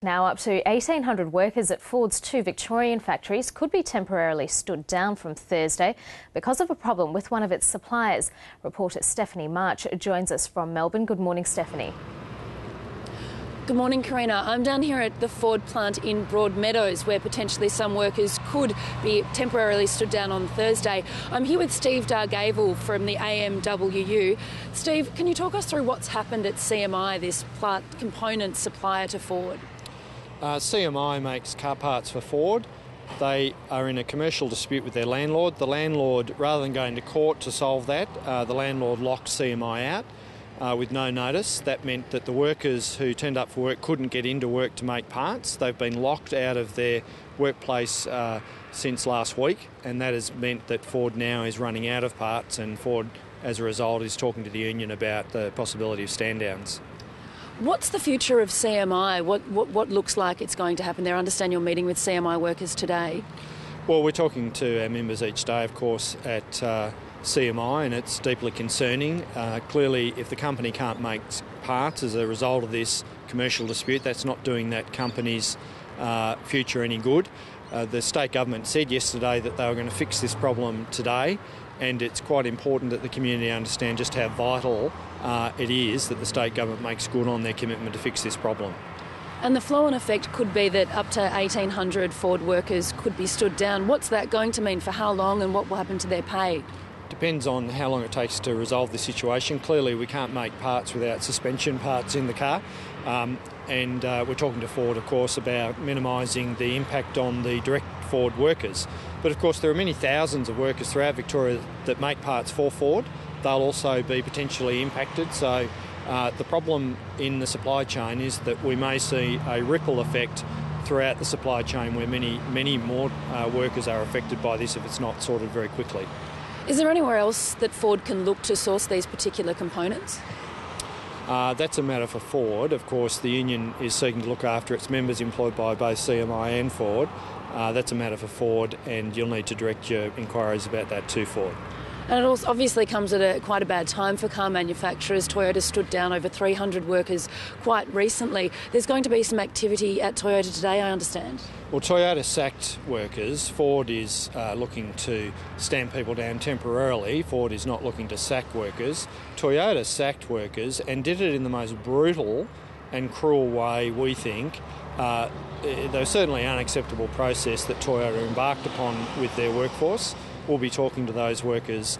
Now up to 1,800 workers at Ford's two Victorian factories could be temporarily stood down from Thursday because of a problem with one of its suppliers. Reporter Stephanie March joins us from Melbourne. Good morning, Stephanie. Good morning, Karina. I'm down here at the Ford plant in Broadmeadows, where potentially some workers could be temporarily stood down on Thursday. I'm here with Steve Dargavel from the AMWU. Steve, can you talk us through what's happened at CMI, this plant component supplier to Ford? CMI makes car parts for Ford. They are in a commercial dispute with their landlord. The landlord, rather than going to court to solve that, the landlord locked CMI out. With no notice. That meant that the workers who turned up for work couldn't get into work to make parts. They've been locked out of their workplace since last week, and that has meant that Ford now is running out of parts, and Ford, as a result, is talking to the union about the possibility of stand-downs. What's the future of CMI? What looks like it's going to happen there? I understand you're meeting with CMI workers today. Well, we're talking to our members each day, of course, at CMI, and it's deeply concerning. Clearly, if the company can't make parts as a result of this commercial dispute, that's not doing that company's future any good. The state government said yesterday that they were going to fix this problem today, and it's quite important that the community understand just how vital it is that the state government makes good on their commitment to fix this problem. And the flow-on effect could be that up to 1,800 Ford workers could be stood down. What's that going to mean for how long, and what will happen to their pay? Depends on how long it takes to resolve the situation. Clearly, we can't make parts without suspension parts in the car. And we're talking to Ford, of course, about minimising the impact on the direct Ford workers. But, of course, there are many thousands of workers throughout Victoria that make parts for Ford. They'll also be potentially impacted. So the problem in the supply chain is that we may see a ripple effect throughout the supply chain where many more workers are affected by this if it's not sorted very quickly. Is there anywhere else that Ford can look to source these particular components? That's a matter for Ford. Of course, the union is seeking to look after its members employed by both CMI and Ford. That's a matter for Ford, and you'll need to direct your inquiries about that to Ford. And it also obviously comes at quite a bad time for car manufacturers. Toyota stood down over 300 workers quite recently. There's going to be some activity at Toyota today, I understand. Well, Toyota sacked workers. Ford is looking to stand people down temporarily. Ford is not looking to sack workers. Toyota sacked workers and did it in the most brutal and cruel way, we think. There's certainly an unacceptable process that Toyota embarked upon with their workforce. We'll be talking to those workers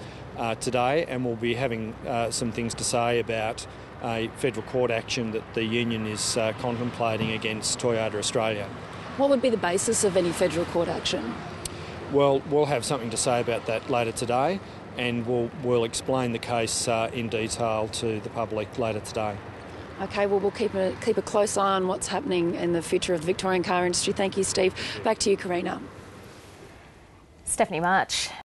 today, and we'll be having some things to say about a federal court action that the union is contemplating against Toyota Australia. What would be the basis of any federal court action? Well, we'll have something to say about that later today, and we'll explain the case in detail to the public later today. OK, well, we'll keep a close eye on what's happening in the future of the Victorian car industry. Thank you, Steve. Back to you, Karina. Stephanie March.